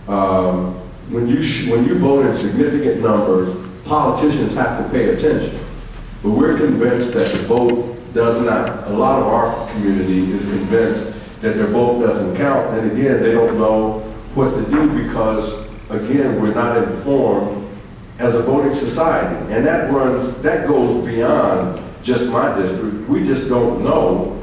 When you vote in significant numbers, politicians have to pay attention. But we're convinced that the vote does not, a lot of our community is convinced that their vote doesn't count. And again, they don't know what to do because, again, we're not informed as a voting society. And that goes beyond just my district. We just don't know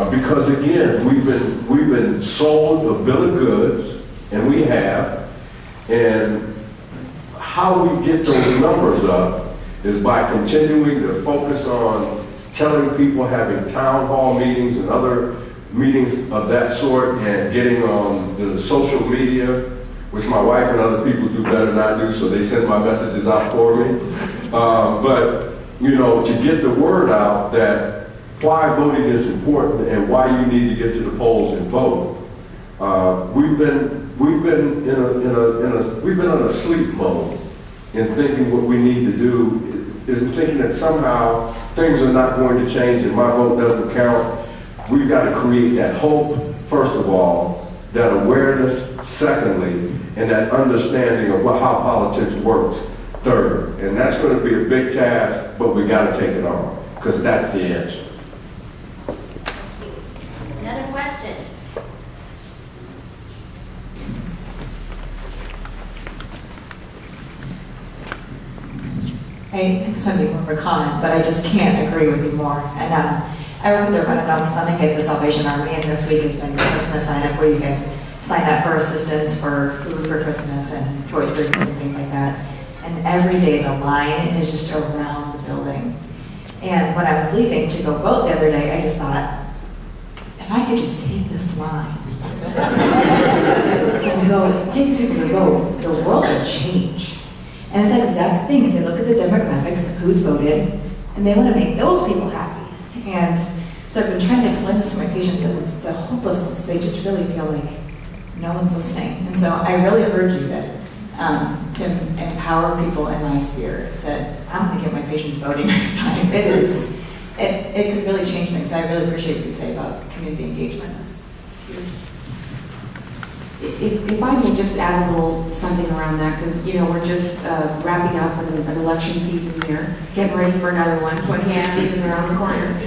because, again, we've been sold a bill of goods, and we have. And how we get those numbers up is by continuing to focus on telling people, having town hall meetings and other meetings of that sort, and getting on the social media, which my wife and other people do better than I do, so they send my messages out for me. But, you know, to get the word out that why voting is important and why you need to get to the polls and vote. We've been in a sleep mode in thinking what we need to do, in thinking that somehow things are not going to change and my vote doesn't count. We've got to create that hope, first of all, that awareness, secondly, and that understanding of how politics works, third. And that's going to be a big task, but we got to take it on, because that's the answer. Another question? This might be more of a comment, but I just can't agree with you more. And I work with the Renaissance Clinic at the Salvation Army, and this week has been Christmas sign up where you can sign up for assistance for food for Christmas and toys for kids and things like that. And every day the line is just around the building. And when I was leaving to go vote the other day, I just thought, if I could just take this line and go take people to vote, the world would change. And it's that exact thing, is they look at the demographics of who's voted, and they want to make those people happy. And so I've been trying to explain this to my patients, and it's the hopelessness. They just really feel like no one's listening. And so I really urge you that to empower people in my sphere, that I'm going to get my patients voting next time. It could really change things. So I really appreciate what you say about community engagement. It's huge. If I may just add a little something around that, because, you know, we're just wrapping up an election season here, getting ready for another one. 2016 is around the corner.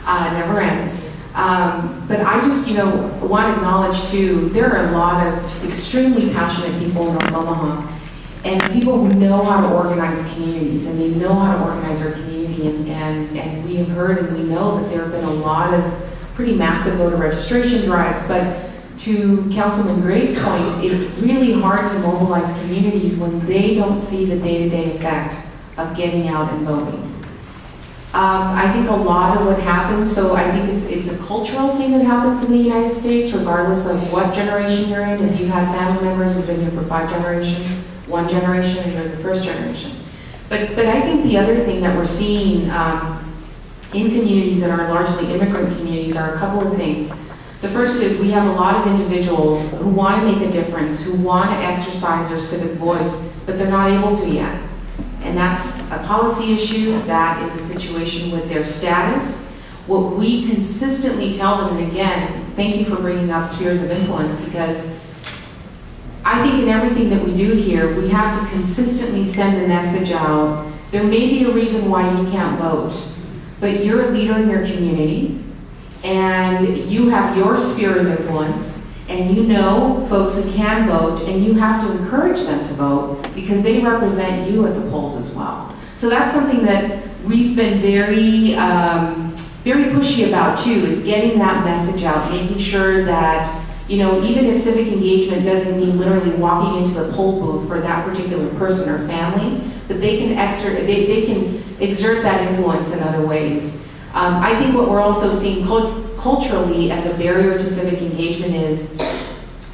Never ends. But I just, you know, want to acknowledge, too, there are a lot of extremely passionate people in North Omaha, and people who know how to organize communities, and they know how to organize our community, and we have heard and we know that there have been a lot of pretty massive voter registration drives, but to Councilman Gray's point, it's really hard to mobilize communities when they don't see the day-to-day effect of getting out and voting. I think a lot of what happens, so I think it's a cultural thing that happens in the United States, regardless of what generation you're in. If you have family members who've been here for 5 generations, 1 generation, and you're the first generation. But I think the other thing that we're seeing in communities that are largely immigrant communities are a couple of things. The first is we have a lot of individuals who want to make a difference, who want to exercise their civic voice, but they're not able to yet. And that's a policy issue, that is a situation with their status. What we consistently tell them, and again, thank you for bringing up spheres of influence, because I think in everything that we do here, we have to consistently send the message out. There may be a reason why you can't vote, but you're a leader in your community, and you have your sphere of influence, and you know folks who can vote, and you have to encourage them to vote because they represent you at the polls as well. So that's something that we've been very, very pushy about too, is getting that message out, making sure that, you know, even if civic engagement doesn't mean literally walking into the poll booth for that particular person or family, but they can exert that influence in other ways. I think what we're also seeing culturally as a barrier to civic engagement is,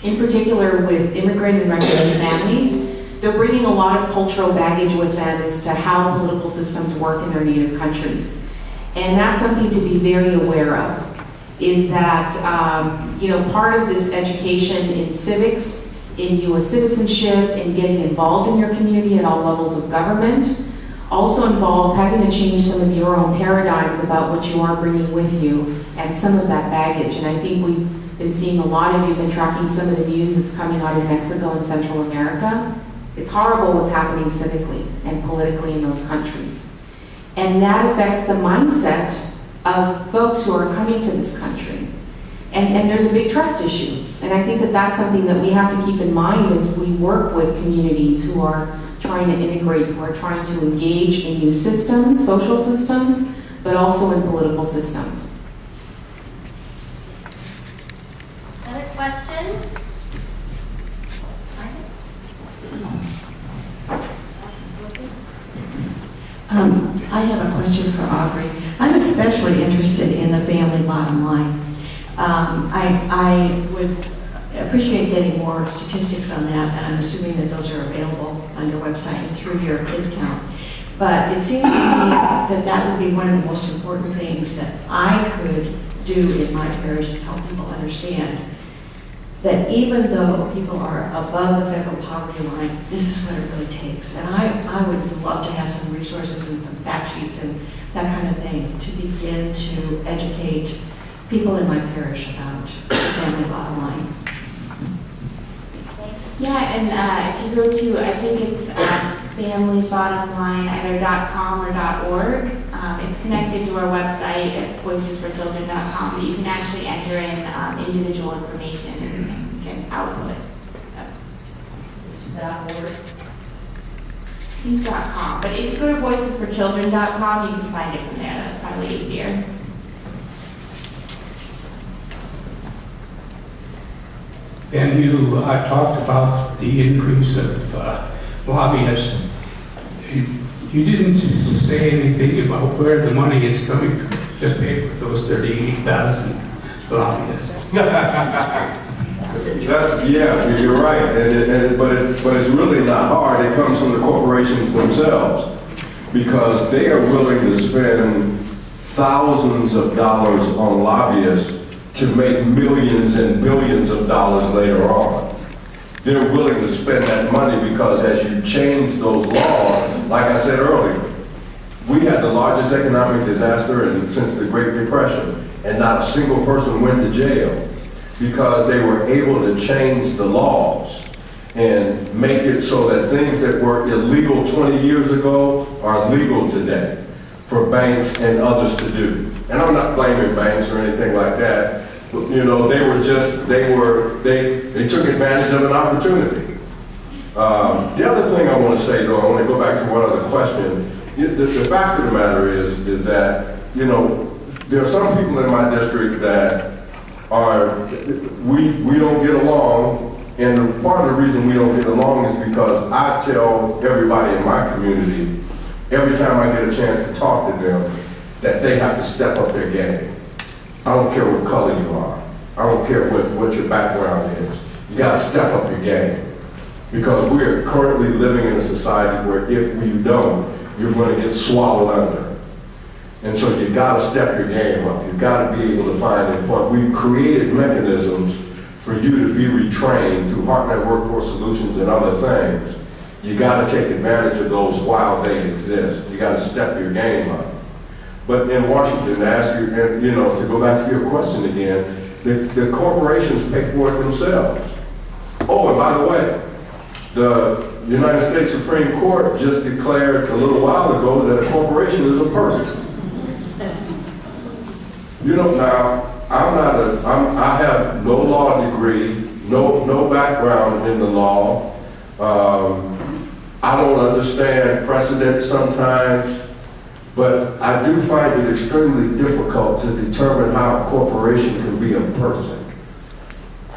in particular with immigrant and refugee families, they're bringing a lot of cultural baggage with them as to how political systems work in their native countries. And that's something to be very aware of, is that, you know, part of this education in civics, in U.S. citizenship, in getting involved in your community at all levels of government, also involves having to change some of your own paradigms about what you are bringing with you and some of that baggage. And I think been seeing a lot of you, been tracking some of the news that's coming out of Mexico and Central America. It's horrible what's happening civically and politically in those countries. And that affects the mindset of folks who are coming to this country. And there's a big trust issue. And I think that that's something that we have to keep in mind as we work with communities who are trying to integrate, who are trying to engage in new systems, social systems, but also in political systems. Another question? I have a question for Aubrey. I'm especially interested in the family bottom line. I would appreciate getting more statistics on that, and I'm assuming that those are available on your website and through your kids count. But it seems to me that that would be one of the most important things that I could do in my parish, is help people understand that even though people are above the federal poverty line, this is what it really takes. And I would love to have some resources and some fact sheets and that kind of thing to begin to educate people in my parish about the family bottom line. Yeah, and if you go to, I think it's familybottomline, either .com or .org. It's connected to our website at voicesforchildren.com, but you can actually enter in individual information and get output. .org. I think .com, but if you go to voicesforchildren.com, you can find it from there. That's probably easier. And you talked about the increase of lobbyists. You didn't say anything about where the money is coming from to pay for those 38,000 lobbyists. Yeah, you're right, but it's really not hard. It comes from the corporations themselves, because they are willing to spend thousands of dollars on lobbyists to make millions and billions of dollars later on. They're willing to spend that money because as you change those laws, like I said earlier, we had the largest economic disaster since the Great Depression, and not a single person went to jail because they were able to change the laws and make it so that things that were illegal 20 years ago are legal today for banks and others to do. And I'm not blaming banks or anything like that. You know, they took advantage of an opportunity. The other thing I want to say, though, I want to go back to one other question. The fact of the matter is that, you know, there are some people in my district that we don't get along, and part of the reason we don't get along is because I tell everybody in my community, every time I get a chance to talk to them, that they have to step up their game. I don't care what color you are. I don't care what your background is. You got to step up your game. Because we're currently living in a society where if you don't, you're going to get swallowed under. And so you got to step your game up. You've got to be able to find employment. We've created mechanisms for you to be retrained through HeartNet Workforce Solutions and other things. You got to take advantage of those while they exist. You got to step your game up. But in Washington, to ask you, and, you know, to go back to your question again, the corporations pay for it themselves. Oh, and by the way, the United States Supreme Court just declared a little while ago that a corporation is a person. You know, now, I have no law degree, no background in the law. I don't understand precedent sometimes. But I do find it extremely difficult to determine how a corporation can be a person.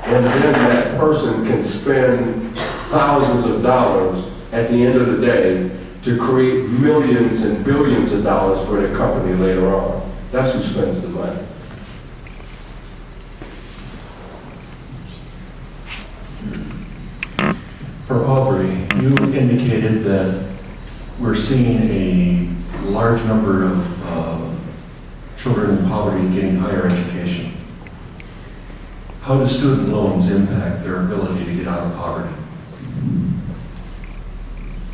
And then that person can spend thousands of dollars at the end of the day to create millions and billions of dollars for their company later on. That's who spends the money. For Aubrey, you indicated that we're seeing a large number of children in poverty getting higher education. How do student loans impact their ability to get out of poverty?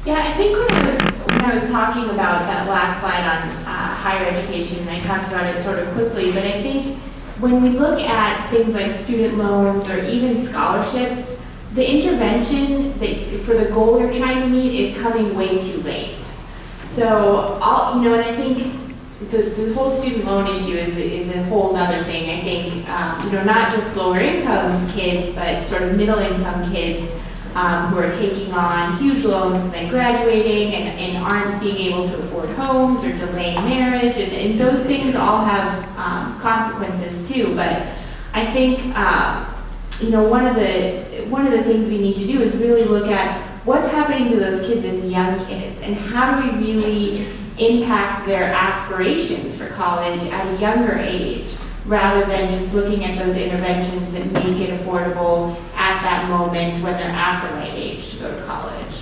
Yeah, I think when I was talking about that last slide on higher education, and I talked about it sort of quickly, but I think when we look at things like student loans or even scholarships, the intervention for the goal you're trying to meet is coming way too late. So, and I think the whole student loan issue is a whole other thing. I think, not just lower income kids, but sort of middle income kids who are taking on huge loans and then graduating and aren't being able to afford homes or delaying marriage, and those things all have consequences too. But I think one of the things we need to do is really look at what's happening to those kids as young kids, and how do we really impact their aspirations for college at a younger age, rather than just looking at those interventions that make it affordable at that moment when they're at the right age to go to college.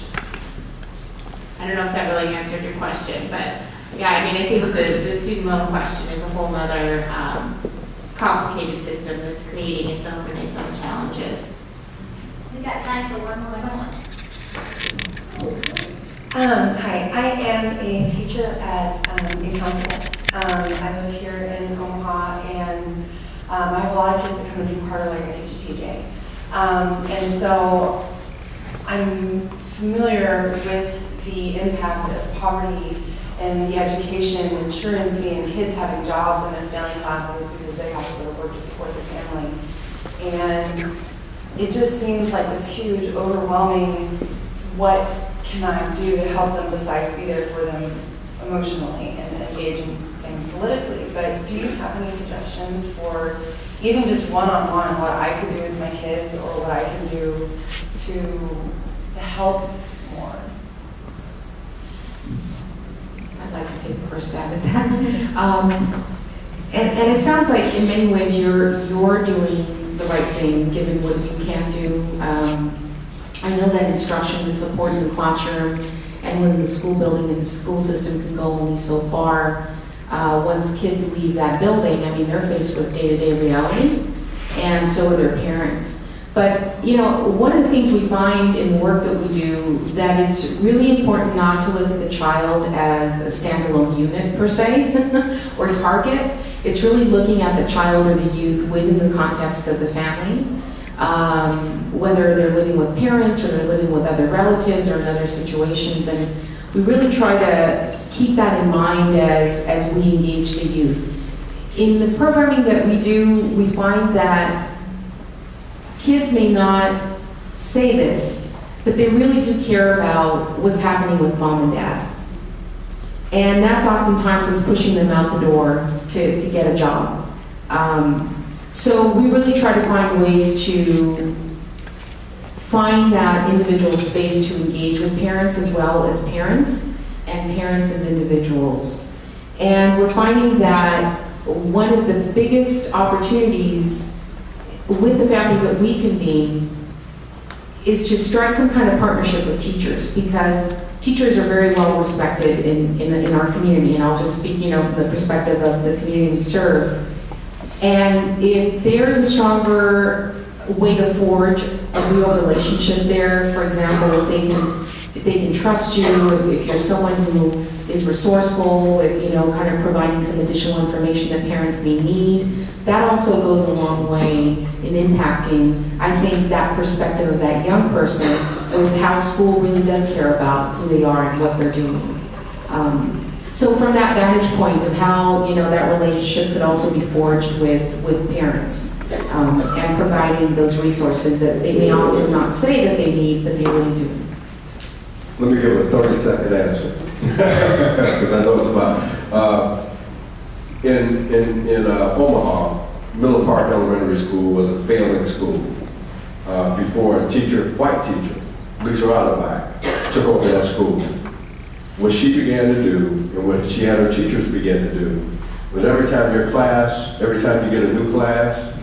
I don't know if that really answered your question, but yeah, I think the student loan question is a whole other complicated system that's creating its own challenges. We got time for one more question. Hi, I am a teacher in complex. I live here in Omaha, and I have a lot of kids that come in from Carter Lake. I teach at TJ. And so I'm familiar with the impact of poverty and the education and truancy and kids having jobs and then failing classes because they have to go to work to support their family. And it just seems like this huge, overwhelming, what can I do to help them besides be there for them emotionally and engage in things politically? But do you have any suggestions for even just one-on-one, what I could do with my kids or what I can do to help more? I'd like to take the first stab at that. And it sounds like in many ways you're doing the right thing, given what you can do. I know that instruction and support in the classroom and within the school building and the school system can go only so far. Once kids leave that building, they're faced with day-to-day reality, and so are their parents. But, one of the things we find in the work that we do, that it's really important not to look at the child as a standalone unit per se, or target. It's really looking at the child or the youth within the context of the family. Whether they're living with parents or they're living with other relatives or in other situations. And we really try to keep that in mind as we engage the youth. In the programming that we do, we find that kids may not say this, but they really do care about what's happening with mom and dad. And that's oftentimes what's pushing them out the door to get a job. So we really try to find ways to find that individual space to engage with parents as well as parents, and parents as individuals. And we're finding that one of the biggest opportunities with the families that we convene is to strike some kind of partnership with teachers, because teachers are very well respected in our community, and I'll just speak, from the perspective of the community we serve. And if there's a stronger way to forge a real relationship there, for example, if they can trust you, if you're someone who is resourceful with, kind of providing some additional information that parents may need, that also goes a long way in impacting, I think, that perspective of that young person with how school really does care about who they are and what they're doing. So from that vantage point of how, that relationship could also be forged with parents, and providing those resources that they may often not say that they need, but they really do. Let me give a 30-second answer, because I know it's about. In Omaha, Miller Park Elementary School was a failing school before a white teacher, Lisa Rottenbach, took over that school. What she began to do, and what she had her teachers begin to do, was every time you get a new class,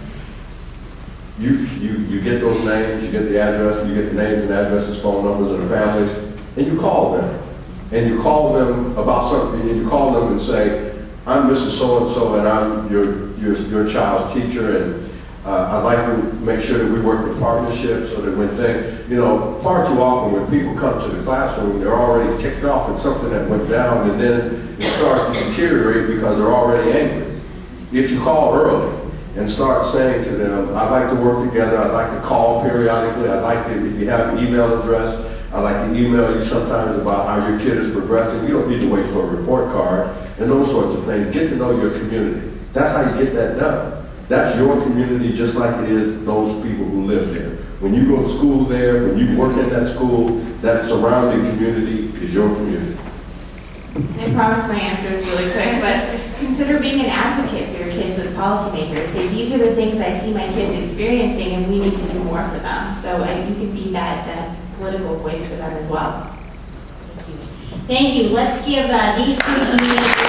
you get those names, you get the address, you get the names and addresses, phone numbers of the families, and you call them. And you call them about something, and you call them and say, I'm Mrs. So-and-so, and I'm your child's teacher, and I'd like to make sure that we work in partnership so that when far too often when people come to the classroom, they're already ticked off at something that went down, and then it starts to deteriorate because they're already angry. If you call early and start saying to them, I'd like to work together, I'd like to call periodically, I'd like to, if you have an email address, I'd like to email you sometimes about how your kid is progressing. You don't need to wait for a report card and those sorts of things. Get to know your community. That's how you get that done. That's your community just like it is those people who live there. When you go to school there, when you work in that school, that surrounding community is your community. I promise my answer is really quick, but consider being an advocate for your kids with policymakers. Say, these are the things I see my kids experiencing, and we need to do more for them. So you can be that political voice for them as well. Thank you. Let's give these three communities